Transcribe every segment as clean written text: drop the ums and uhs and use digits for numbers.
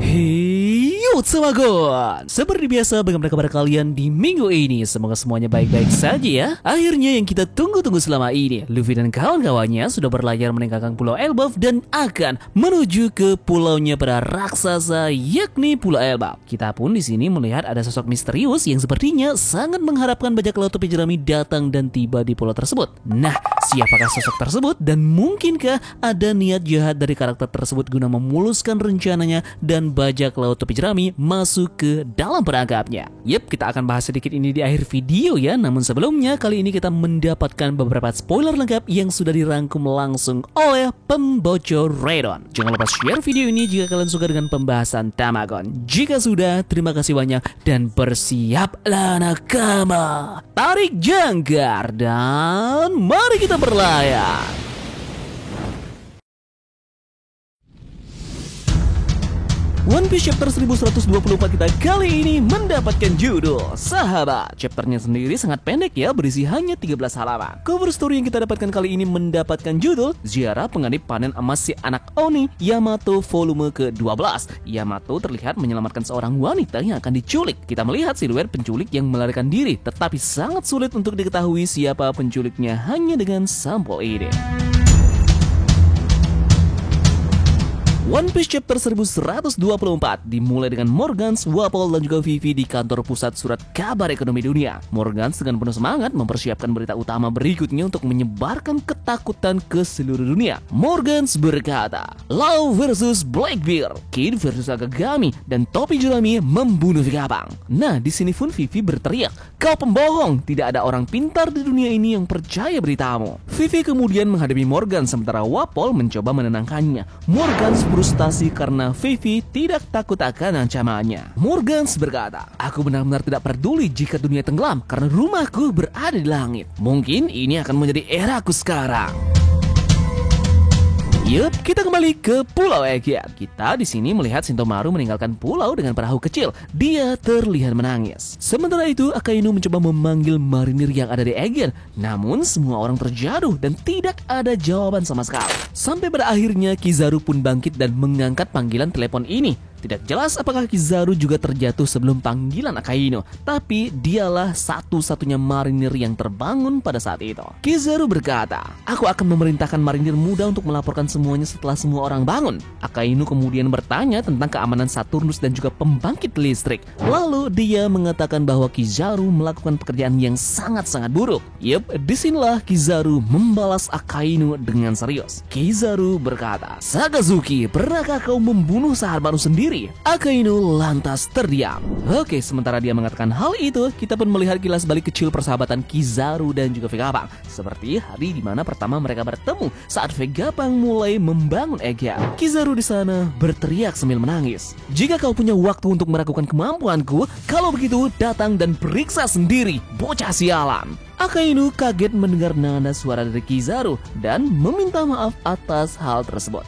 Hey, what's up, Agon? Seperti biasa, bagaimana kabar kalian di minggu ini? Semoga semuanya baik-baik saja ya. Akhirnya yang kita tunggu-tunggu selama ini, Luffy dan kawan-kawannya sudah berlayar meninggalkan Pulau Elbaf dan akan menuju ke pulaunya para raksasa, yakni Pulau Elbaf. Kita pun di sini melihat ada sosok misterius yang sepertinya sangat mengharapkan bajak laut topi jerami datang dan tiba di pulau tersebut. Nah, siapakah sosok tersebut dan mungkinkah ada niat jahat dari karakter tersebut guna memuluskan rencananya dan bajak laut topi jerami masuk ke dalam perangkapnya? Yep, kita akan bahas sedikit ini di akhir video ya. Namun sebelumnya, kali ini kita mendapatkan beberapa spoiler lengkap yang sudah dirangkum langsung oleh pembocor Redon. Jangan lupa share video ini jika kalian suka dengan pembahasan Tamagon. Jika sudah, terima kasih banyak dan bersiaplah nakama. Tarik jangkar dan mari kita berlayar. One Piece chapter 1124 kita kali ini mendapatkan judul Sahabat. Chapternya sendiri sangat pendek ya, berisi hanya 13 halaman. Cover story yang kita dapatkan kali ini mendapatkan judul Ziarah Penganut Panen Emas Si Anak Oni Yamato volume ke-12. Yamato terlihat menyelamatkan seorang wanita yang akan diculik. Kita melihat siluet penculik yang melarikan diri, tetapi sangat sulit untuk diketahui siapa penculiknya hanya dengan sampel ini. One Piece chapter 1124 dimulai dengan Morgans, Wapol, dan juga Vivi di kantor pusat surat kabar ekonomi dunia. Morgans dengan penuh semangat mempersiapkan berita utama berikutnya untuk menyebarkan ketakutan ke seluruh dunia. Morgans berkata, Law versus Blackbeard, Kid versus Akagami, dan topi jerami membunuh Vegapunk. Nah, di sini pun Vivi berteriak, kau pembohong, tidak ada orang pintar di dunia ini yang percaya beritamu. Vivi kemudian menghadapi Morgans sementara Wapol mencoba menenangkannya. Morgans frustasi karena Vivi tidak takut akan ancamannya. Morgans berkata, aku benar-benar tidak peduli jika dunia tenggelam karena rumahku berada di langit. Mungkin ini akan menjadi eraku sekarang. Yup, kita kembali ke Pulau Egghead. Kita di sini melihat Shintomaru meninggalkan pulau dengan perahu kecil. Dia terlihat menangis. Sementara itu, Akainu mencoba memanggil marinir yang ada di Egghead. Namun, semua orang terjatuh dan tidak ada jawaban sama sekali. Sampai pada akhirnya, Kizaru pun bangkit dan mengangkat panggilan telepon ini. Tidak jelas apakah Kizaru juga terjatuh sebelum panggilan Akainu, tapi dialah satu-satunya marinir yang terbangun pada saat itu. Kizaru berkata, aku akan memerintahkan marinir muda untuk melaporkan semuanya setelah semua orang bangun. Akainu kemudian bertanya tentang keamanan Saturnus dan juga pembangkit listrik. Lalu dia mengatakan bahwa Kizaru melakukan pekerjaan yang sangat-sangat buruk. Yup, disinilah Kizaru membalas Akainu dengan serius. Kizaru berkata, Sakazuki, pernahkah kau membunuh sahabatmu sendiri? Akainu lantas terdiam. Oke, sementara dia mengatakan hal itu, kita pun melihat kilas balik kecil persahabatan Kizaru dan juga Vegapunk. Seperti hari di mana pertama mereka bertemu saat Vegapunk mulai membangun Egghead. Kizaru di sana berteriak sambil menangis. Jika kau punya waktu untuk meragukan kemampuanku, kalau begitu datang dan periksa sendiri, bocah sialan. Akainu kaget mendengar nada suara dari Kizaru dan meminta maaf atas hal tersebut.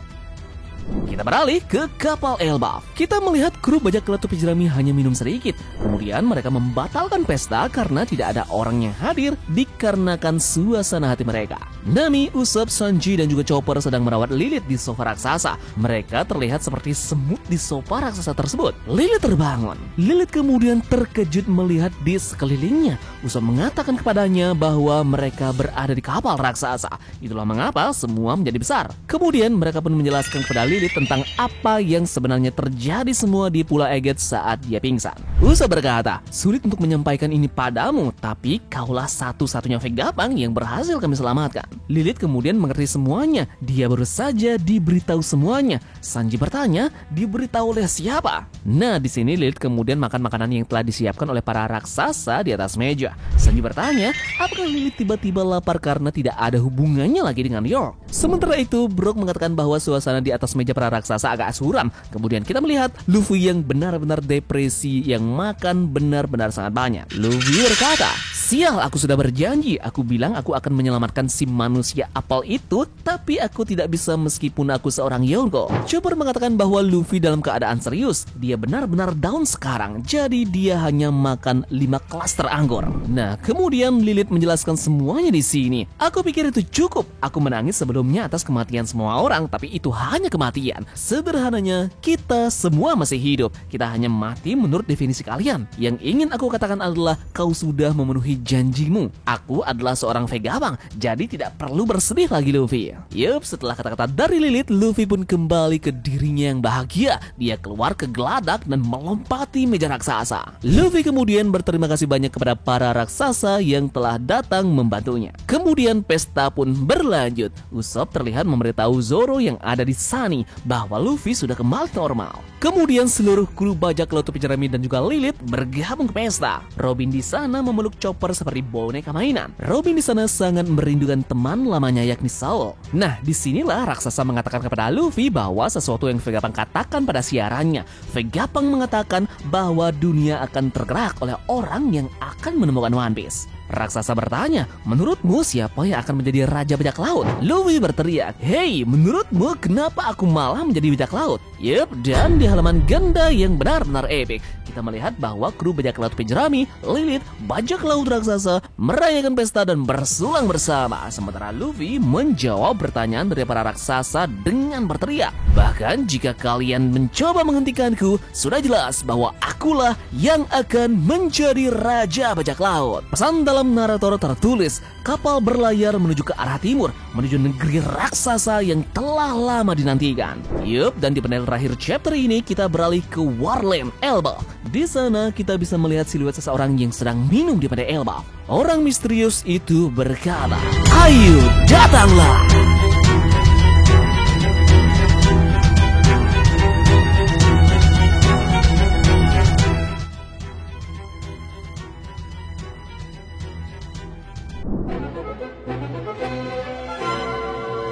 Kita beralih ke kapal Elbaf. Kita melihat kru bajak laut topi jerami hanya minum sedikit. Kemudian mereka membatalkan pesta karena tidak ada orang yang hadir dikarenakan suasana hati mereka. Nami, Usopp, Sanji, dan juga Chopper sedang merawat Lilith di sofa raksasa. Mereka terlihat seperti semut di sofa raksasa tersebut. Lilith terbangun. Lilith kemudian terkejut melihat di sekelilingnya. Usopp mengatakan kepadanya bahwa mereka berada di kapal raksasa. Itulah mengapa semua menjadi besar. Kemudian mereka pun menjelaskan kepada Lilith tentang apa yang sebenarnya terjadi semua di Pulau Egghead saat dia pingsan. Usopp berkata, sulit untuk menyampaikan ini padamu, tapi kaulah satu-satunya Vegapunk yang berhasil kami selamatkan. Lilith kemudian mengerti semuanya. Dia baru saja diberitahu semuanya. Sanji bertanya, diberitahu oleh siapa? Nah, di sini Lilith kemudian makan makanan yang telah disiapkan oleh para raksasa di atas meja. Sanji bertanya, apakah Lilith tiba-tiba lapar karena tidak ada hubungannya lagi dengan York? Sementara itu, Brook mengatakan bahwa suasana di atas meja para raksasa agak suram. Kemudian kita melihat Luffy yang benar-benar depresi, yang makan benar-benar sangat banyak. Luffy berkata, Sial, aku sudah berjanji. Aku bilang aku akan menyelamatkan si manusia apel itu, tapi aku tidak bisa meskipun aku seorang Yonko. Chopper mengatakan bahwa Luffy dalam keadaan serius. Dia benar-benar down sekarang, jadi dia hanya makan 5 klaster anggur. Nah, kemudian Lilith menjelaskan semuanya di sini. Aku pikir itu cukup. Aku menangis sebelumnya atas kematian semua orang, tapi itu hanya kematian. Sederhananya, kita semua masih hidup. Kita hanya mati menurut definisi kalian. Yang ingin aku katakan adalah kau sudah memenuhi janjimu. Aku adalah seorang Vegabond, jadi tidak perlu bersedih lagi Luffy. Yup, setelah kata-kata dari Lilith, Luffy pun kembali ke dirinya yang bahagia. Dia keluar ke geladak dan melompati meja raksasa. Luffy kemudian berterima kasih banyak kepada para raksasa yang telah datang membantunya. Kemudian pesta pun berlanjut. Usopp terlihat memberitahu Zoro yang ada di Sunny bahwa Luffy sudah kembali normal. Kemudian seluruh kru bajak laut topi jerami dan juga Lilith bergabung ke pesta. Robin di sana memeluk Chopper seperti boneka mainan. Robin di sana sangat merindukan teman lamanya yakni Saul. Nah, disinilah raksasa mengatakan kepada Luffy bahwa sesuatu yang Vegapunk katakan pada siarannya. Vegapunk mengatakan bahwa dunia akan tergerak oleh orang yang akan menemukan One Piece. Raksasa bertanya, menurutmu siapa yang akan menjadi raja bajak laut? Luffy berteriak, hei, menurutmu kenapa aku malah menjadi bajak laut? Yup, dan di halaman ganda yang benar-benar epik, kita melihat bahwa kru bajak laut Penjerami, Lilith, bajak laut raksasa merayakan pesta dan bersulang bersama. Sementara Luffy menjawab pertanyaan dari para raksasa dengan berteriak, bahkan jika kalian mencoba menghentikanku, sudah jelas bahwa akulah yang akan menjadi raja bajak laut. Pesan dalam narator tertulis, kapal berlayar menuju ke arah timur, menuju negeri raksasa yang telah lama dinantikan. Yup, dan di panel terakhir chapter ini kita beralih ke Warland Elbaf. Di sana kita bisa melihat siluet seseorang yang sedang minum di pantai Elbaf. Orang misterius itu berkata, ayo datanglah.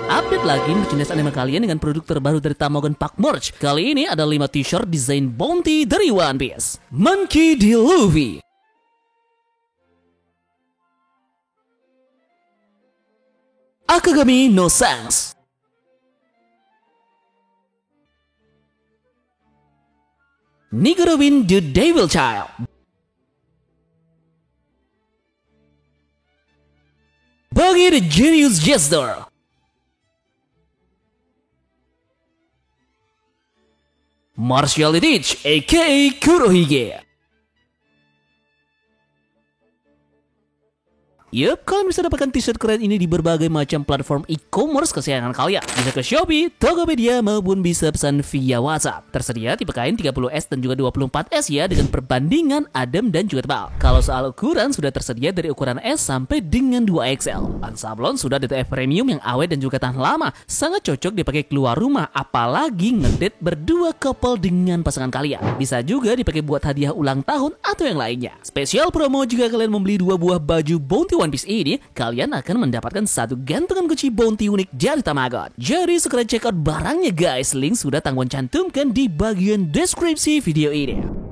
Update lagi merchandise anime kalian dengan produk terbaru dari Tamagon Pak Merch. Kali ini ada 5 t-shirt desain Bounty dari One Piece. Monkey D. Luffy, Akagami no Sans, Nigorobin the Devil Child, Buggy the Genius Jester, Martial Teach aka Kurohige. Yup, kalian bisa dapatkan t-shirt keren ini di berbagai macam platform e-commerce kesayangan kalian. Bisa ke Shopee, Tokopedia, maupun bisa pesan via WhatsApp. Tersedia tipe kain 30S dan juga 24S ya, dengan perbandingan adem dan juga tebal. Kalau soal ukuran, sudah tersedia dari ukuran S sampai dengan 2XL. Ban sablon sudah DTF premium yang awet dan juga tahan lama. Sangat cocok dipakai keluar rumah, apalagi ngedate berdua couple dengan pasangan kalian. Bisa juga dipakai buat hadiah ulang tahun atau yang lainnya. Spesial promo jika kalian membeli 2 buah baju Bounty One Piece ini, kalian akan mendapatkan 1 gantungan kunci Bounty unik dari Tamagon. Jadi segera check out barangnya guys, link sudah Tangguan cantumkan di bagian deskripsi video ini.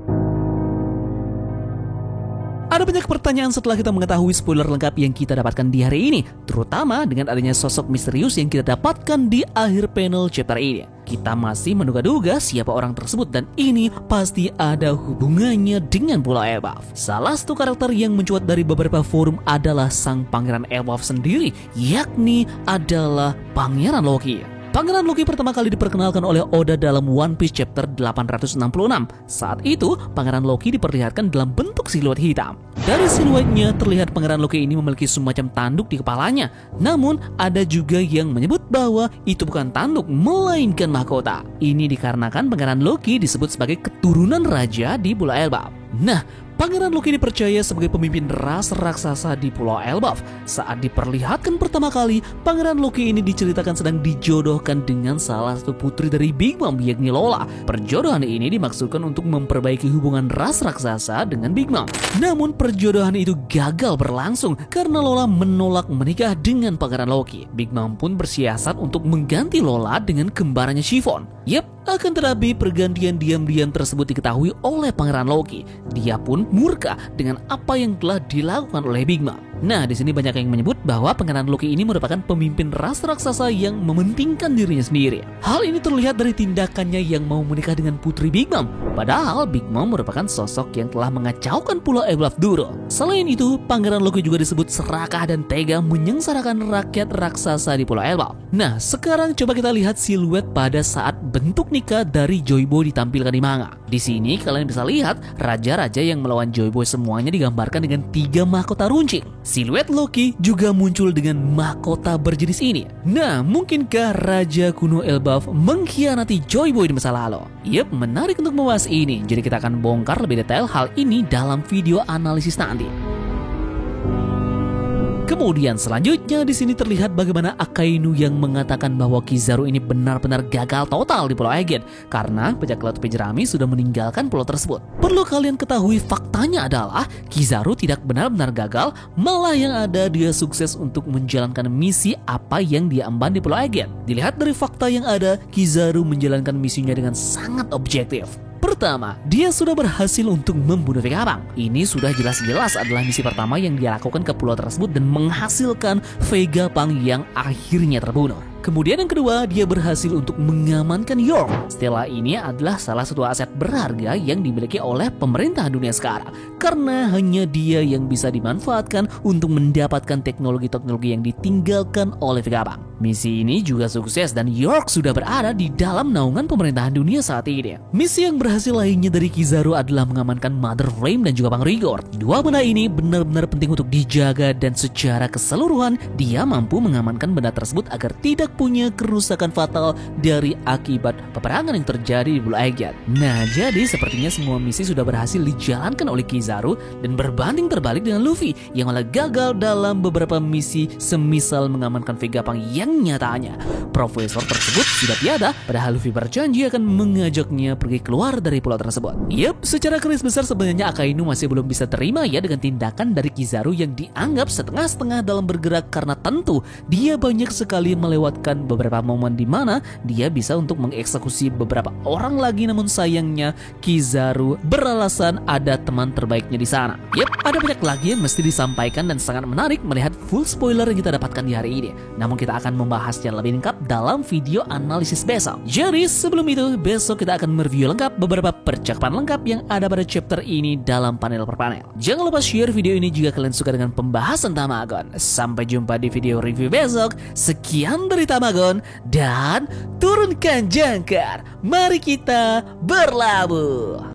Ada banyak pertanyaan setelah kita mengetahui spoiler lengkap yang kita dapatkan di hari ini, terutama dengan adanya sosok misterius yang kita dapatkan di akhir panel chapter ini. Kita masih menduga-duga siapa orang tersebut dan ini pasti ada hubungannya dengan Pulau Elbaf. Salah satu karakter yang mencuat dari beberapa forum adalah sang Pangeran Elbaf sendiri, yakni adalah Pangeran Loki. Pangeran Loki pertama kali diperkenalkan oleh Oda dalam One Piece chapter 866. Saat itu, Pangeran Loki diperlihatkan dalam bentuk siluet hitam. Dari siluetnya terlihat Pangeran Loki ini memiliki semacam tanduk di kepalanya. Namun, ada juga yang menyebut bahwa itu bukan tanduk, melainkan mahkota. Ini dikarenakan Pangeran Loki disebut sebagai keturunan raja di Pulau Elbaf. Nah, Pangeran Loki dipercaya sebagai pemimpin ras raksasa di Pulau Elbaf. Saat diperlihatkan pertama kali, Pangeran Loki ini diceritakan sedang dijodohkan dengan salah satu putri dari Big Mom, yakni Lola. Perjodohan ini dimaksudkan untuk memperbaiki hubungan ras raksasa dengan Big Mom. Namun perjodohan itu gagal berlangsung karena Lola menolak menikah dengan Pangeran Loki. Big Mom pun bersiasat untuk mengganti Lola dengan kembarannya Chiffon. Yap, akan tetapi pergantian diam-diam tersebut diketahui oleh Pangeran Loki. Dia pun murka dengan apa yang telah dilakukan oleh Big Mom. Nah, di sini banyak yang menyebut bahwa Pangeran Loki ini merupakan pemimpin ras raksasa yang mementingkan dirinya sendiri. Hal ini terlihat dari tindakannya yang mau menikah dengan putri Big Mom. Padahal Big Mom merupakan sosok yang telah mengacaukan Pulau Elbaf dulu. Selain itu, Pangeran Loki juga disebut serakah dan tega menyengsarakan rakyat raksasa di Pulau Elbaf. Nah, sekarang coba kita lihat siluet pada saat bentuk nikah dari Joy Boy ditampilkan di manga. Di sini kalian bisa lihat raja-raja yang melawan Joy Boy semuanya digambarkan dengan 3 mahkota runcing. Siluet Loki juga muncul dengan mahkota berjenis ini. Nah, mungkinkah Raja Kuno Elbaf mengkhianati Joy Boy di masa lalu? Yap, menarik untuk membahas ini. Jadi kita akan bongkar lebih detail hal ini dalam video analisis nanti. Kemudian selanjutnya di sini terlihat bagaimana Akainu yang mengatakan bahwa Kizaru ini benar-benar gagal total di Pulau Aegean karena bajak laut Jerami sudah meninggalkan pulau tersebut. Perlu kalian ketahui faktanya adalah Kizaru tidak benar-benar gagal, malah yang ada dia sukses untuk menjalankan misi apa yang dia emban di Pulau Aegean. Dilihat dari fakta yang ada, Kizaru menjalankan misinya dengan sangat objektif. Pertama, dia sudah berhasil untuk membunuh Vegapunk. Ini sudah jelas-jelas adalah misi pertama yang dia lakukan ke pulau tersebut dan menghasilkan Vegapunk yang akhirnya terbunuh. Kemudian yang kedua, dia berhasil untuk mengamankan York. Stella ini adalah salah satu aset berharga yang dimiliki oleh pemerintah dunia sekarang. Karena hanya dia yang bisa dimanfaatkan untuk mendapatkan teknologi-teknologi yang ditinggalkan oleh Vegapunk. Misi ini juga sukses dan York sudah berada di dalam naungan pemerintahan dunia saat ini. Misi yang berhasil lainnya dari Kizaru adalah mengamankan Mother Flame dan juga Bang Rigor. Dua benda ini benar-benar penting untuk dijaga dan secara keseluruhan dia mampu mengamankan benda tersebut agar tidak punya kerusakan fatal dari akibat peperangan yang terjadi di Pulau Aegean. Nah, jadi sepertinya semua misi sudah berhasil dijalankan oleh Kizaru dan berbanding terbalik dengan Luffy yang malah gagal dalam beberapa misi semisal mengamankan Vegapunk yang nyatanya profesor tersebut sudah tiada, padahal Luffy berjanji akan mengajaknya pergi keluar dari pulau tersebut. Yap, secara garis besar sebenarnya Akainu masih belum bisa terima ya dengan tindakan dari Kizaru yang dianggap setengah-setengah dalam bergerak karena tentu dia banyak sekali melewatkan beberapa momen di mana dia bisa untuk mengeksekusi beberapa orang lagi, namun sayangnya Kizaru beralasan ada teman terbaiknya di sana. Yap, ada banyak lagi yang mesti disampaikan dan sangat menarik melihat full spoiler yang kita dapatkan di hari ini. Namun kita akan membahasnya lebih lengkap dalam video analisis besok. Jadi sebelum itu, besok kita akan mereview lengkap beberapa percakapan lengkap yang ada pada chapter ini dalam panel per panel. Jangan lupa share video ini jika kalian suka dengan pembahasan Tamagon. Sampai jumpa di video review besok. Sekian dari Tamagon dan turunkan jangkar. Mari kita berlabuh.